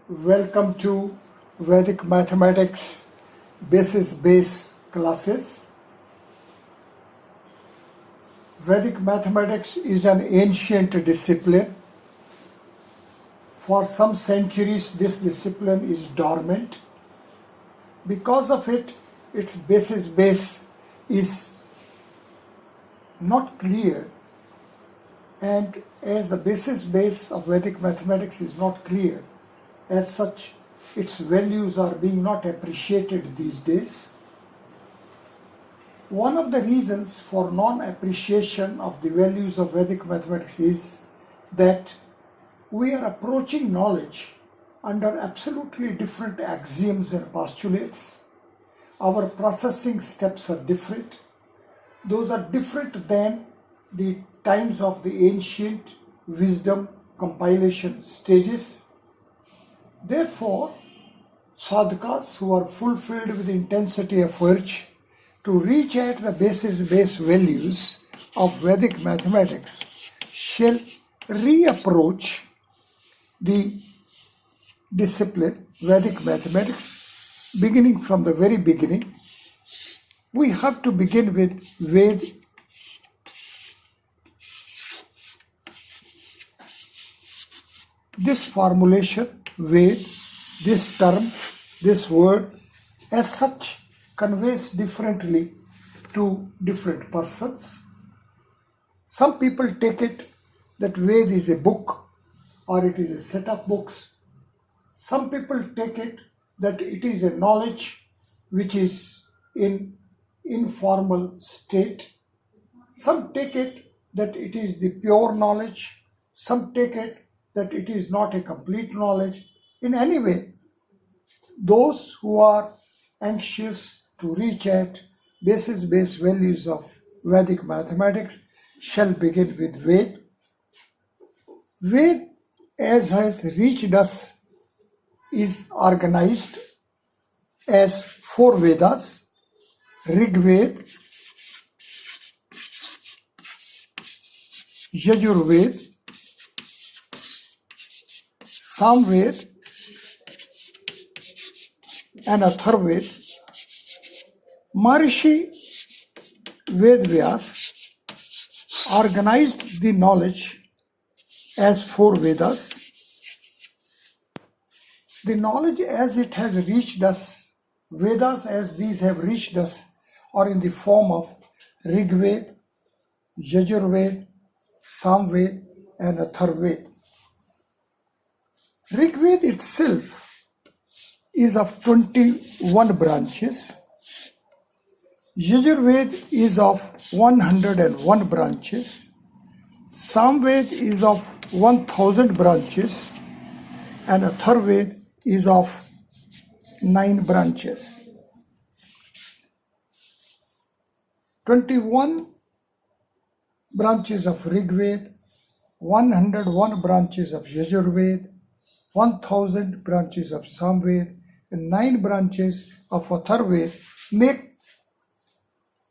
Welcome to Vedic Mathematics Basis Base classes. Vedic Mathematics is an ancient discipline. For some centuries, this discipline is dormant. Because of it, its basis base is not clear. And as the basis base of Vedic mathematics is not clear, as such, its values are being not appreciated these days. One of the reasons for non-appreciation of the values of Vedic mathematics is that we are approaching knowledge under absolutely different axioms and postulates. Our processing steps are different. Those are different than the times of the ancient wisdom compilation stages. Therefore, sadhakas who are fulfilled with the intensity of urge to reach at the basis base values of Vedic mathematics shall reapproach the discipline Vedic mathematics beginning from the very beginning. We have to begin with Ved. This formulation, Ved, this term, this word, as such, conveys differently to different persons. Some people take it that Ved is a book or it is a set of books. Some people take it that it is a knowledge which is in informal state. Some take it that it is the pure knowledge. Some take it that it is not a complete knowledge. In any way, those who are anxious to reach at basis-based values of Vedic mathematics shall begin with Ved. Ved, as has reached us, is organized as 4 Vedas: Rig Ved, Yajur Ved, Samved, and Atharved. Maharishi Vedvyas organized the knowledge as 4 Vedas. The knowledge as it has reached us, Vedas as these have reached us, are in the form of Rig Ved, Yajur Ved, Samved, and Atharved. Rig Ved itself is of 21 branches. Yajur Ved is of 101 branches. Samved is of 1000 branches. And Atharved is of 9 branches. 21 branches of Rig Ved, 101 branches of Yajur Ved, 1000 branches of Samved, and 9 branches of Atharved make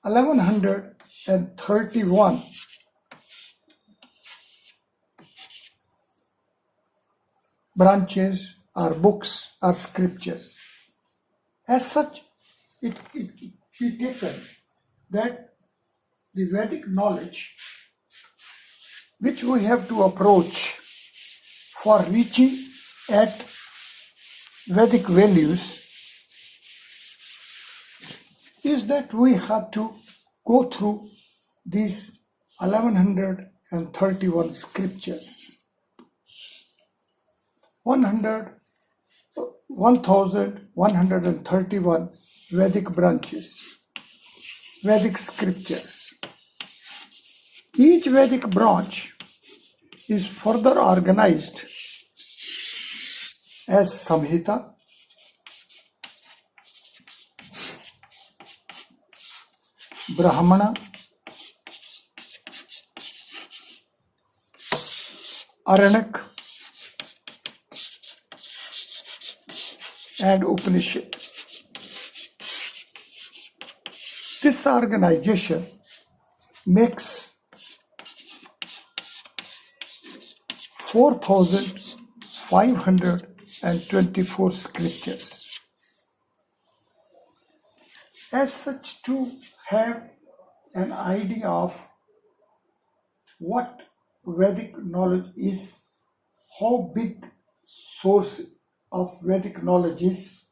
1131 branches or books or scriptures. As such, it be taken that the Vedic knowledge which we have to approach for reaching at Vedic values is that we have to go through these 1131 scriptures. 1131 Vedic branches, Vedic scriptures. Each Vedic branch is further organized as Samhita, Brahmana, Aranak, and Upanishad. This organization makes 4,500 4,024 scriptures. As such, to have an idea of what Vedic knowledge is, how big source of Vedic knowledge is,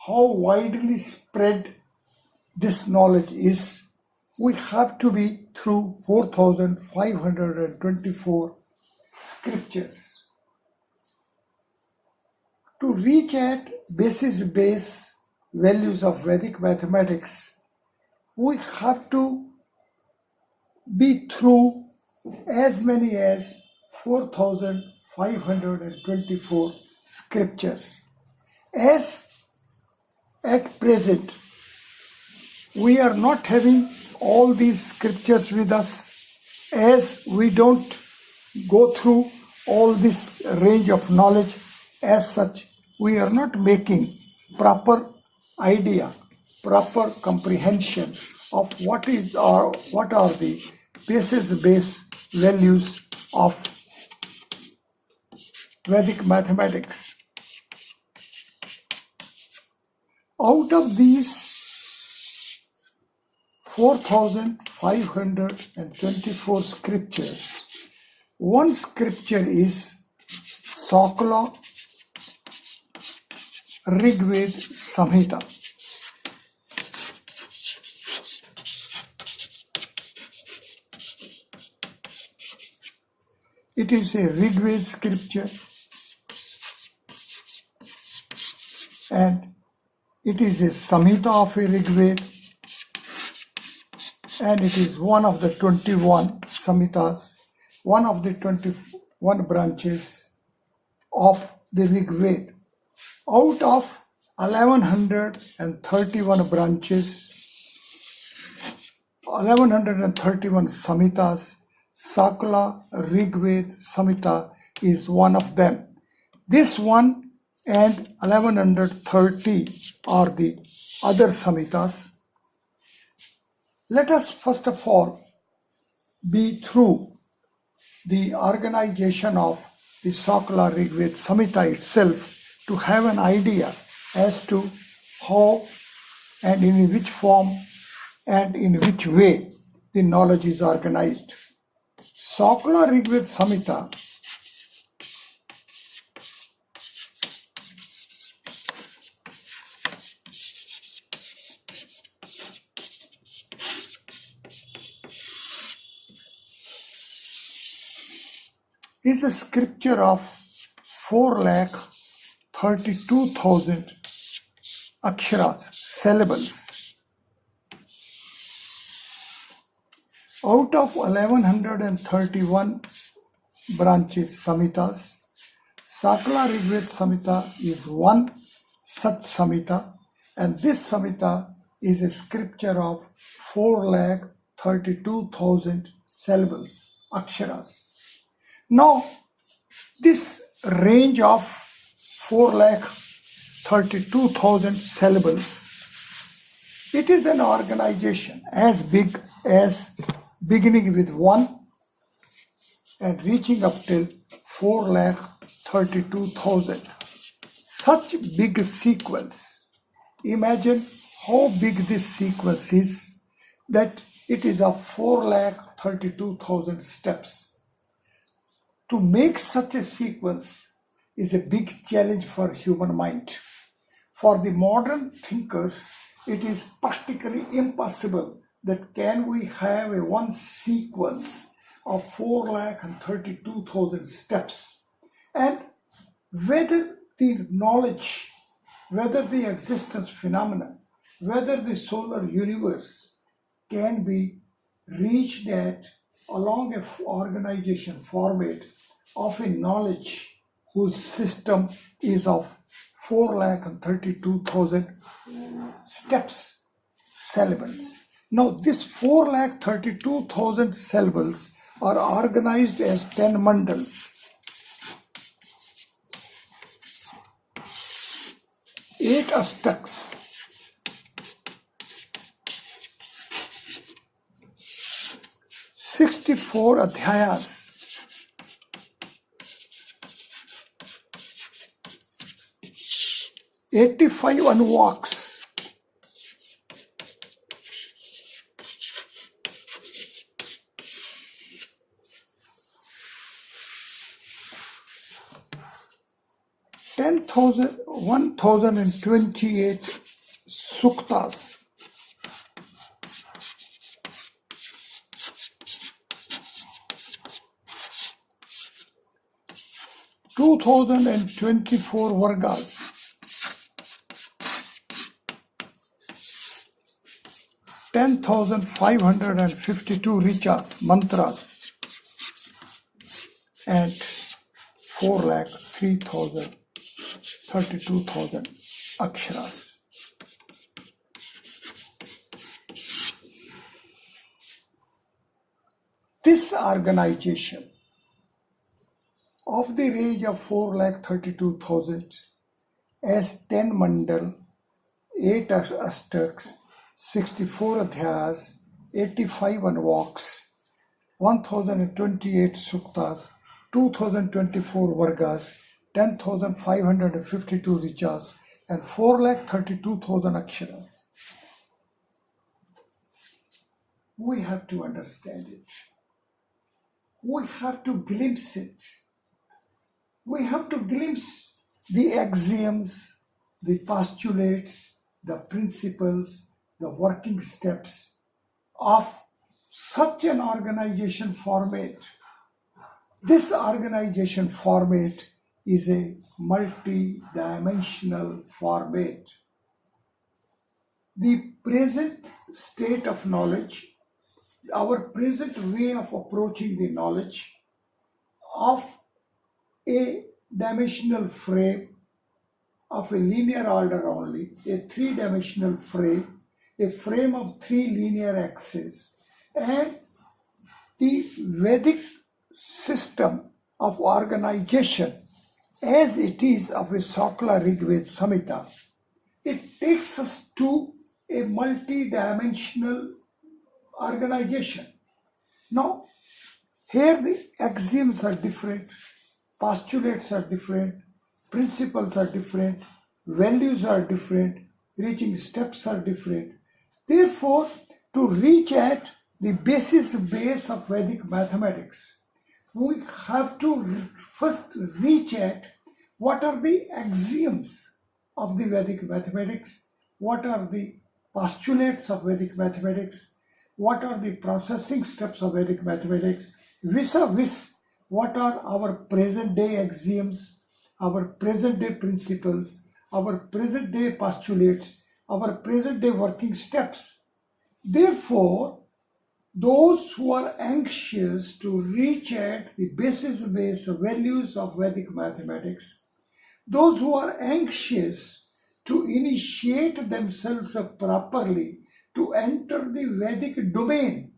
how widely spread this knowledge is, we have to be through 4,524 scriptures. To reach at base values of Vedic mathematics, we have to be through as many as 4,524 scriptures. As at present, we are not having all these scriptures with us, as we don't go through all this range of knowledge. As such, we are not making proper idea, proper comprehension of what are the base values of Vedic mathematics. Out of these 4,524 scriptures, one scripture is Sakla Rigved Samhita. It is a Rigved scripture, and it is a Samhita of a Rigved, and it is one of the 21 Samhitas, one of the 21 branches of the Rigved. Out of 1131 branches, 1131 Samhitas, Sakla Rigved Samhita is one of them. This one and 1130 are the other Samhitas. Let us first of all be through the organization of the Sakla Rigved Samhita itself to have an idea as to how and in which form and in which way the knowledge is organized. Sakla Rigved Samhita is a scripture of 4,32,000 aksharas, syllables. Out of 1131 branches Samhitas, Sakla Rigved Samhita is one such Samhita, and this Samhita is a scripture of 4,32,000 syllables, aksharas. Now, this range of 4,32,000 syllables, it is an organization as big as beginning with 1 and reaching up till 4,32,000. Such big sequence. Imagine how big this sequence is, that it is of 4,32,000 steps. To make such a sequence is a big challenge for human mind. For the modern thinkers, it is practically impossible that can we have a one sequence of 4,32,000 steps, and whether the knowledge, whether the existence phenomena, whether the solar universe can be reached at along a organization format of a knowledge whose system is of 4,32,000 steps, syllables. Now, this 4,32,000 syllables are organized as 10 mandals. 8 astaks, 64 adhyayas, 85 unwalks. (10,000) 1028 suktas. 2024 vargas. 10,552 richas, mantras, and 4,32,000 aksharas. This organization of the range of 4,32,000 as 10 mandal, 8 astaks, 64 adhyas, 85 unwalks, 1028 suktas, 2024 vargas, 10,552 richas, and 4,32,000 aksharas. We have to understand it. We have to glimpse it. We have to glimpse the axioms, the postulates, the principles, the working steps of such an organization format. This organization format is a multi-dimensional format. The present state of knowledge, our present way of approaching the knowledge of a dimensional frame of a linear order only, a three-dimensional frame, a frame of three linear axes, and the Vedic system of organization as it is of a Sakla Rigved Samhita. It takes us to a multi-dimensional organization. Now, here the axioms are different, postulates are different, principles are different, values are different, reaching steps are different. Therefore, to reach at the base of Vedic mathematics, we have to first reach at what are the axioms of the Vedic mathematics, what are the postulates of Vedic mathematics, what are the processing steps of Vedic mathematics, vis-a-vis what are our present day axioms, our present day principles, our present day postulates, our present day working steps. Therefore, those who are anxious to reach at the basis values of Vedic mathematics, those who are anxious to initiate themselves properly to enter the Vedic domain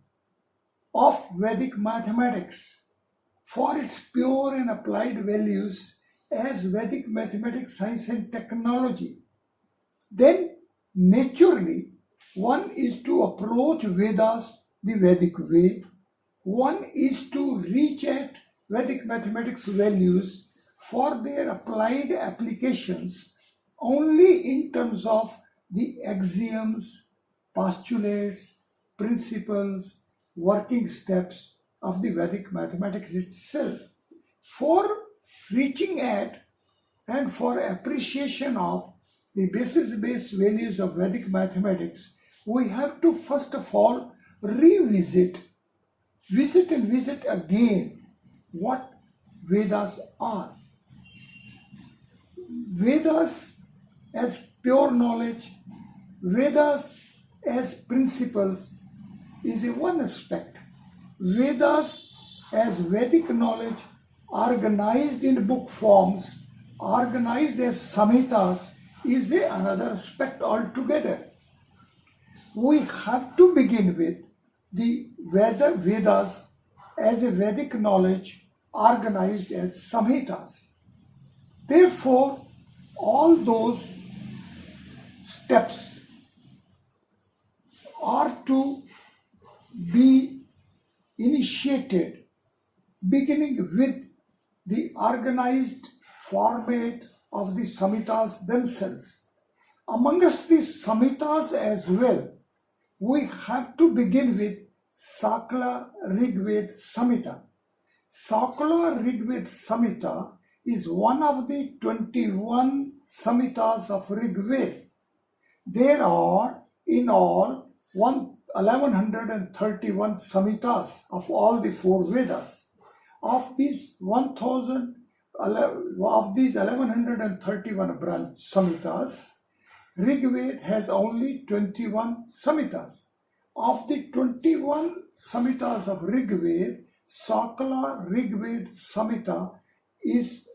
of Vedic mathematics for its pure and applied values as Vedic mathematics, science and technology, then naturally one is to approach Vedas the Vedic way, one is to reach at Vedic mathematics values for their applied applications only in terms of the axioms, postulates, principles, working steps of the Vedic mathematics itself. For reaching at and for appreciation of the basis-based values of Vedic mathematics, we have to first of all visit again what Vedas are. Vedas as pure knowledge, Vedas as principles is a one aspect. Vedas as Vedic knowledge organized in book forms, organized as Samhitas, is another aspect altogether. We have to begin with the Vedas as a Vedic knowledge organized as Samhitas. Therefore, all those steps are to be initiated beginning with the organized format of the Samhitas themselves. amongst the Samhitas as well, we have to begin with Sakla Rigved Samhita. Sakla Rigved Samhita is one of the 21 Samhitas of Rigved. There are in all 1131 Samhitas of all the four Vedas. Of these 1131 branch Samhitas, Rigved has only 21 Samhitas. Of the 21 Samhitas of Rigved, Sakla Rigved Samhita is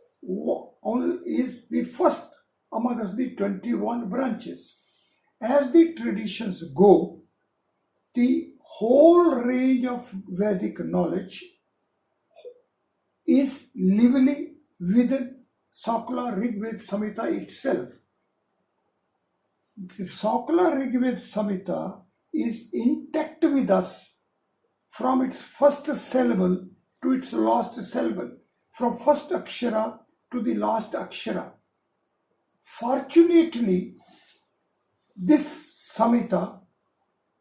the first amongst the 21 branches. As the traditions go, the whole range of Vedic knowledge is lively within Sakla Rigved Samhita itself. The Sakla Rigved Samhita is intact with us from its first syllable to its last syllable, from first akshara to the last akshara. Fortunately, this Samhita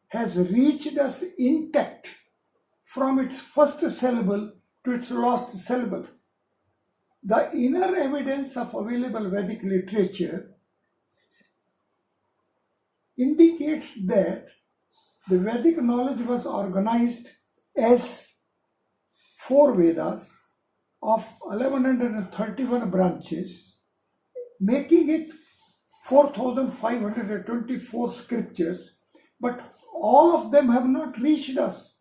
has reached us intact from its first syllable to its last syllable. The inner evidence of available Vedic literature indicates that the Vedic knowledge was organized as four Vedas of 1131 branches, making it 4524 scriptures, but all of them have not reached us.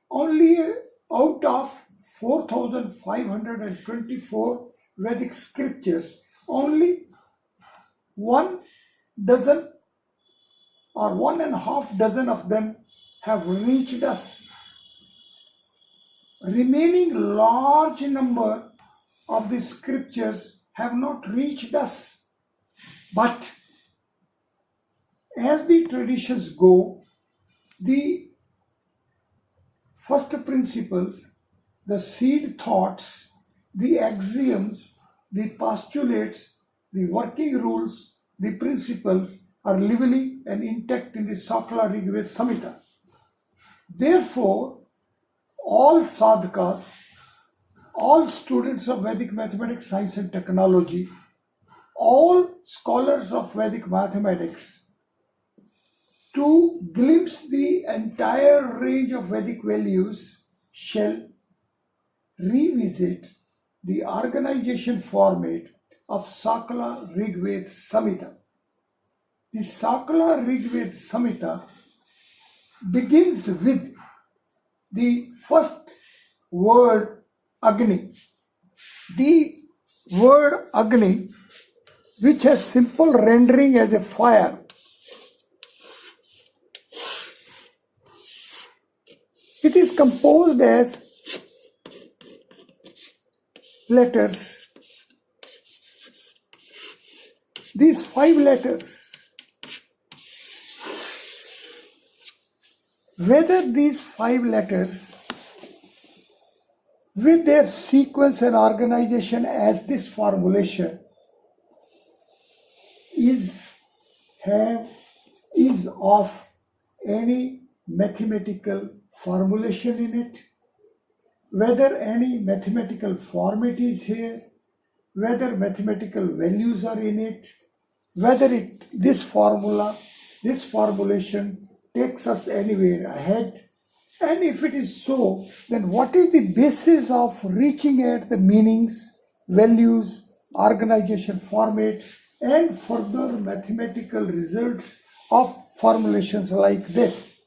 Only out of 4524 Vedic scriptures, only 1 dozen or 1.5 dozen of them have reached us. Remaining large number of the scriptures have not reached us. But as the traditions go, the first principles, the seed thoughts, the axioms, the postulates, the working rules, the principles are lively and intact in the Sakla Rigved Samhita. Therefore, all sadhakas, all students of Vedic mathematics, science and technology, all scholars of Vedic mathematics, to glimpse the entire range of Vedic values shall revisit the organization format of Sakla Rigved Samhita. The Sakla Rigved Samhita begins with the first word Agni. The word Agni, which has simple rendering as a fire, it is composed as letters. These 5 letters, whether these 5 letters with their sequence and organization as this formulation is of any mathematical formulation in it, whether any mathematical format is here, whether mathematical values are in it, whether this formulation takes us anywhere ahead, and if it is so, then what is the basis of reaching at the meanings, values, organization format, and further mathematical results of formulations like this.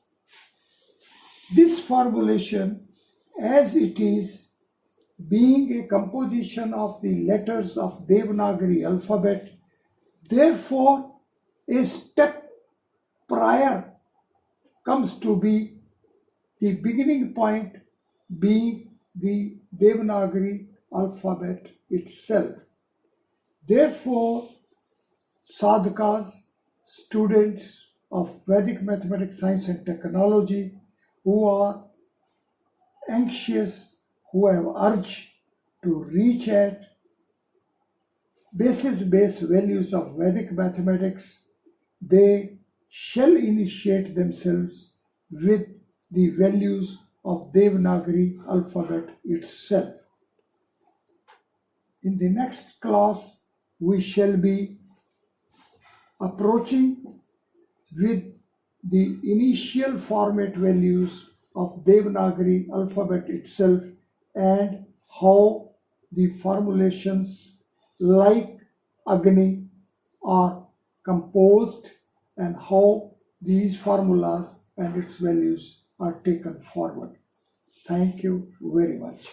This formulation, as it is, being a composition of the letters of Devanagari alphabet, therefore a step prior comes to be the beginning point being the Devanagari alphabet itself. Therefore, sadhakas, students of Vedic mathematics, science and technology who are anxious, who have urge to reach at basis-based values of Vedic mathematics they shall initiate themselves with the values of Devanagari alphabet itself. In the next class, we shall be approaching with the initial format values of Devanagari alphabet itself and how the formulations like Agni are composed and how these formulas and its values are taken forward. Thank you very much.